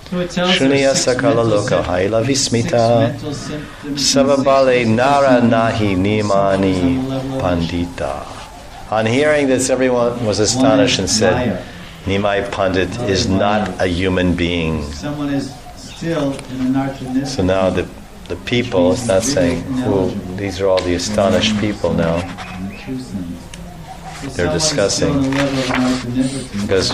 Shuniya sakala loka haila vismita savabale nara nahi nimani pandita. On hearing this, everyone was astonished and said, Nimai Pandit is not a human being. So now the people, it's not saying who, these are all the astonished people now. They're discussing, because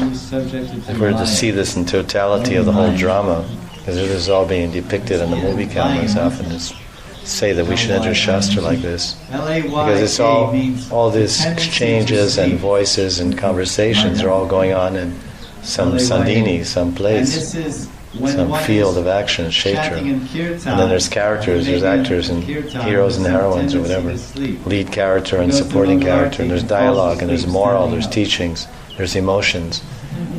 if we're to see this in totality of the whole drama, because it is all being depicted on the movie cameras, often just say that we should enter Shastra like this, because it's all these exchanges and voices and conversations are all going on in some sandhini, some place, some field of action, kshetra. And then there's characters, there's actors and heroes and heroines or whatever, lead character and supporting character, and there's dialogue and there's moral, there's teachings, there's emotions.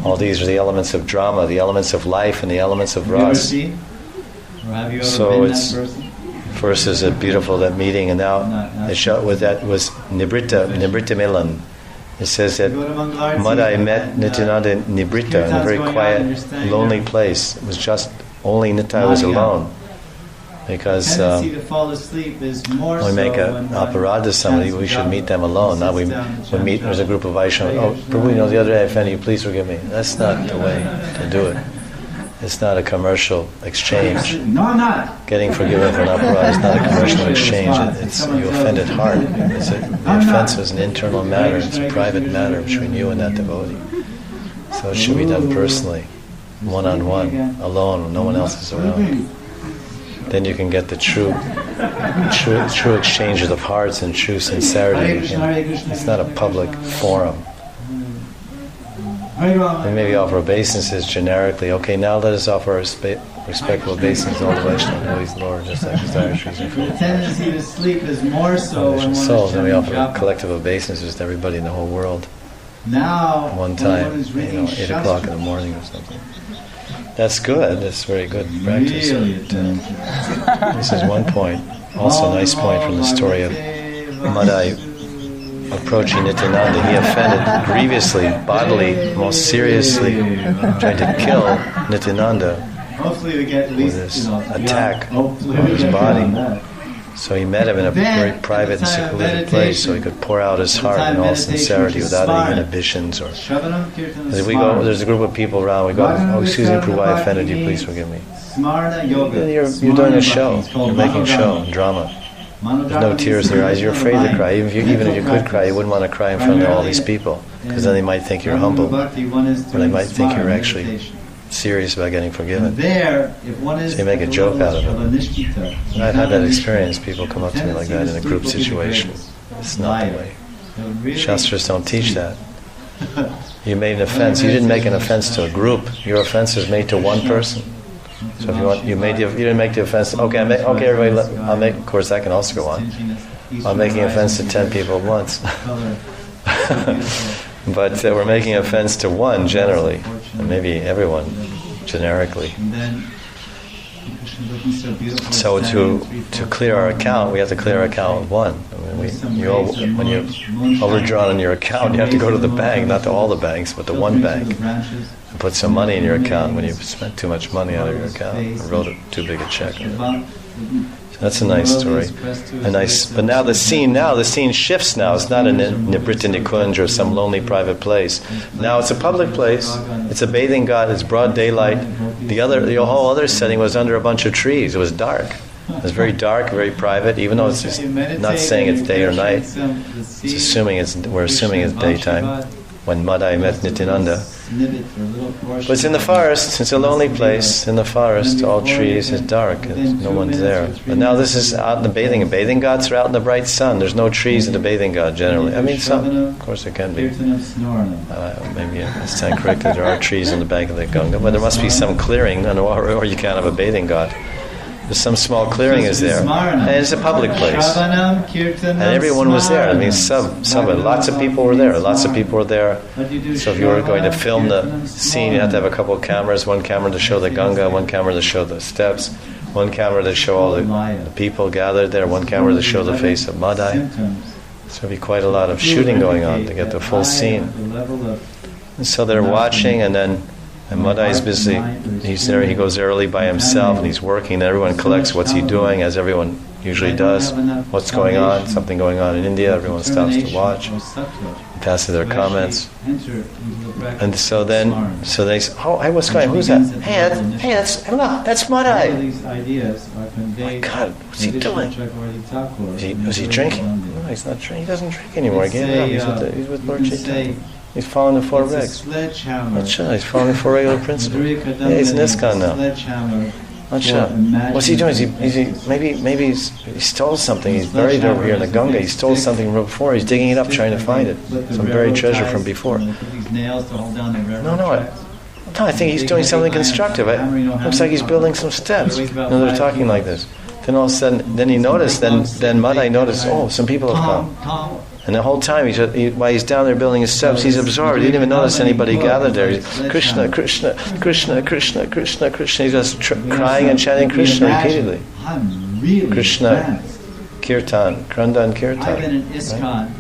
All these are the elements of drama, the elements of life and the elements of Rasa. So it's first is it beautiful, that meeting, and now it showed with that was Nibrita Milan. It says that Madai met Nityananda in Nibrita, in a very quiet, lonely place. It was just only Nitai was alone. Because when we make an aparadha to somebody, we should meet them alone. Now we meet, there's a group of Vaishnavas. Oh, Prabhu, the other day I offended you, please forgive me. That's not the way to do it. It's not a commercial exchange. Getting forgiven for an aparadha is not a commercial exchange. It's you offended heart. The offense is an internal matter. It's a private matter between you and that devotee. So it should be done personally, one-on-one, alone, when no one else is around. Then you can get the true exchanges of hearts and true sincerity. It's not a public forum. We maybe offer obeisances generically. Okay, now let us offer our respectful obeisances to all the Vaishnava devotees, Lord, just like desire trees and fruit. The tendency to sleep is more so when souls. Then we offer collective obeisances to everybody in the whole world. Now, one time, 8 o'clock in the morning or something. That's good. That's very good practice. This is one point. Also a nice point from the story of Madai approaching Nityananda. He offended grievously, bodily, most seriously, trying to kill Nityananda with this attack on his body. So he met him in a very private and secluded place so he could pour out his heart in all sincerity without any inhibitions. Or as we go, there's a group of people around, we go, oh, excuse me, Prabhu, I offended you, please forgive me. You're doing a show, you're making a show, drama. There's no tears in your eyes, you're afraid to cry. Even if you could cry, you wouldn't want to cry in front of all these people, because then they might think you're humble, or they might think you're actually serious about getting forgiven. So you make a joke out of it. And I've had that experience. People come up to me like that in a group situation. It's not the way. Shastras don't teach that. You made an offense. You didn't make an offense to a group. Your offense is made to one person. So if you want, you didn't make the offense. Okay, everybody. I'll make. Of course, that can also go on. I'm making offense to 10 people at once. But we're making offense to one generally, and maybe everyone generically. So to clear our account, we have to clear our account with one. I mean, when you're overdrawn on your account, you have to go to the bank, not to all the banks, but to one bank, and put some money in your account when you've spent too much money out of your account, or wrote too big a check. So that's a nice story. But now the scene shifts now. It's not a Nibrita Nikunj or some lonely private place. Now it's a public place. It's a bathing ghat. It's broad daylight. The whole other setting was under a bunch of trees. It was dark. It was very dark, very private, even though it's just not saying it's day or night. We're assuming it's daytime when Madai met Nityananda. But it's in the forest. It's a lonely place in the forest. All trees. It's dark. No one's there. But now this is out in the bathing. Bathing ghats are out in the bright sun. There's no trees in the bathing ghat generally. I mean, of course, there can be. Maybe it's not correct that there are trees on the bank of the Ganga, but there must be some clearing, or you can't have a bathing ghat. There's some small clearing is there, and it's a public place, and everyone was there. I mean, lots of people were there. So if you were going to film the scene, you had to have a couple of cameras. One camera to show the Ganga, one camera to show the steps, one camera to show all the people gathered there, one camera to show the face of Madai. So there'd be quite a lot of shooting going on to get the full scene. And so they're watching, and then And Madai is busy. He's there. He goes early by himself, and he's working. And everyone collects what's he doing, as everyone usually does. What's going on? Something going on in India. Everyone stops to watch, passes their comments. And so they say, "Oh, hey, what's going on? Who's that? Hey, that's Madai. My God, what's he doing? Is he drinking? No, he's not drinking. He doesn't drink anymore. He gave it up. He's with Lord Chaitanya. He's following the four regs. Acha, he's following the four regular principles. Yeah, he's in ISKCON now. Acha. What's he doing? Maybe he stole something. He's buried over here in the Ganga. He stole something from before. He's digging it up, trying to find it. Some buried treasure from before. No, I think he's doing something constructive. It looks like he's building some steps. No, they're talking like this. Then all of a sudden, then he noticed, then Madai noticed, oh, some people have come. And the whole time, while he's down there building his steps, he's absorbed. He didn't even notice anybody gathered there. He's, Krishna, Krishna, Krishna, Krishna, Krishna, Krishna. He's just crying and chanting Krishna repeatedly. Krishna, Kirtan, Krandan Kirtan. Right?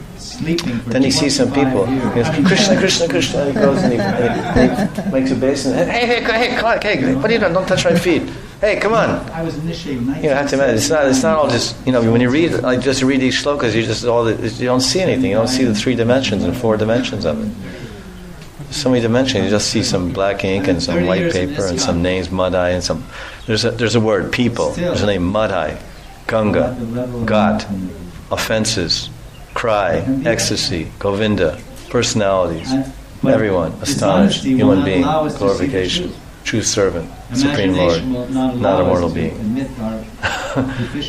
Then he sees some people. He goes, Krishna, Krishna, Krishna. And he goes and he makes a basin. Hey, come on, hey, what are you doing? Don't touch my feet. Hey, come on. I was initiating. You have to imagine. It's not all just, when you read, just read these shlokas, you don't see anything. You don't see the 3 dimensions and 4 dimensions of it. There's so many dimensions. You just see some black ink and some white paper and some names, Madai, and some. There's a word, people. There's a name, Madai, Ganga, God, offenses, cry, ecstasy, Govinda, personalities, everyone, astonished, human being, glorification, true servant, Supreme Lord, not a mortal being.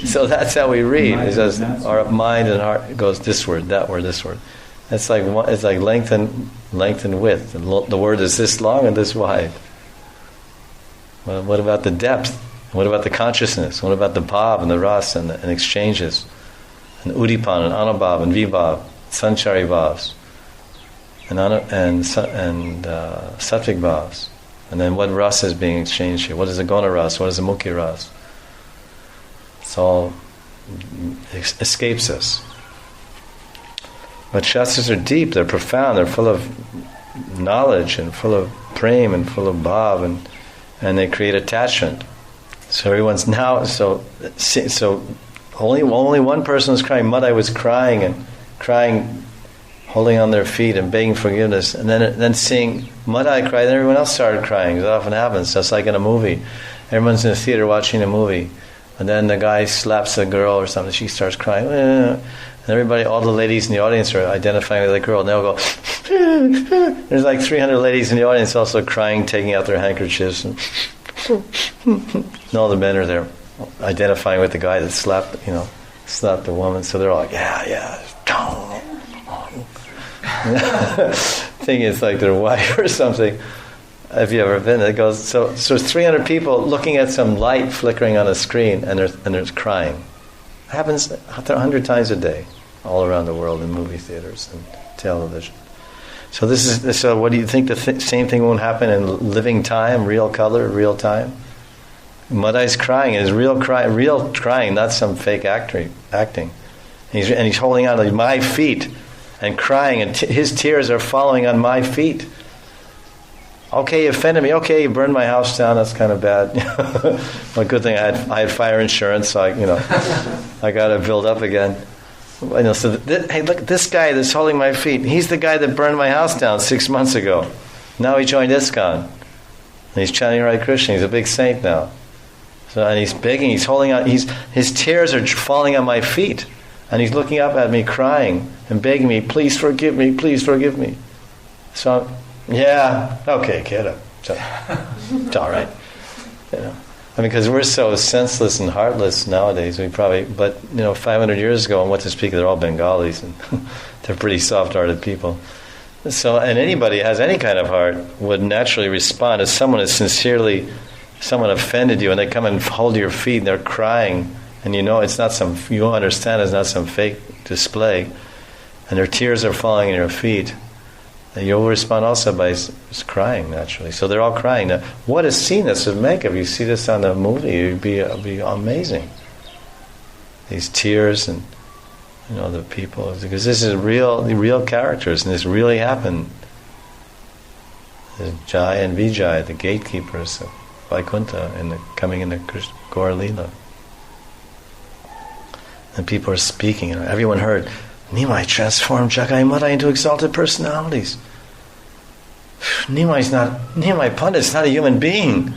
So that's how we read. It says our mind and heart goes this word, that word, this word. It's like length and width. The word is this long and this wide. Well, what about the depth? What about the consciousness? What about the bhav and the ras and exchanges? And udipan and anubhav and vibhav, sanchari bhavs, and sattvic bhavs. And then what rasa is being exchanged here? What is the guna ras? What is the mukhi ras? It's all escapes us. But shastras are deep, they're profound, they're full of knowledge and full of prem and full of bhav, and they create attachment. So everyone's now so only one person was crying. Madai was crying, holding on their feet and begging forgiveness, and then seeing Madai cry, then everyone else started crying. It often happens, just like in a movie. Everyone's in the theater watching a movie, and then the guy slaps a girl or something, she starts crying, and everybody, all the ladies in the audience are identifying with the girl, and they'll go, there's like 300 ladies in the audience also crying, taking out their handkerchiefs, and all the men are there identifying with the guy that slapped the woman, so they're all like, yeah. Thinking it's like their wife or something. Have you ever been? It goes so 300 people looking at some light flickering on a screen, and there's crying. It happens 100 times a day, all around the world in movie theaters and television. So what do you think? The same thing won't happen in living time, real color, real time. Madai's crying is real crying, not some fake acting. And he's holding on to my feet and crying, and his tears are falling on my feet. Okay, you offended me. Okay, you burned my house down. That's kind of bad. Well, good thing I had fire insurance, so I got to build up again. Hey, look, this guy that's holding my feet. He's the guy that burned my house down 6 months ago. Now he joined ISKCON, and he's chanting Hare Krishna. He's a big saint now. So, and he's begging. He's holding on. His tears are falling on my feet. And he's looking up at me, crying and begging me, please forgive me, please forgive me. So, okay, kid, it's all right. Because we're so senseless and heartless nowadays. But 500 years ago, and what to speak, they're all Bengalis, and they're pretty soft-hearted people. So, and anybody who has any kind of heart would naturally respond if someone offended you, and they come and hold your feet, and they're crying. And it's not you understand it's not some fake display, and their tears are falling in your feet, and you'll respond also by just crying naturally. So they're all crying. Now, what a scene this would make if you see this on the movie. It'd be amazing. These tears and the people, because this is the real characters, and this really happened. the Jaya and Vijaya, the gatekeepers of Vaikuntha, coming into Gaur Lila. And people are speaking, everyone heard, Nimai transformed Jagai Mata into exalted personalities. Nimai Pandit's not a human being.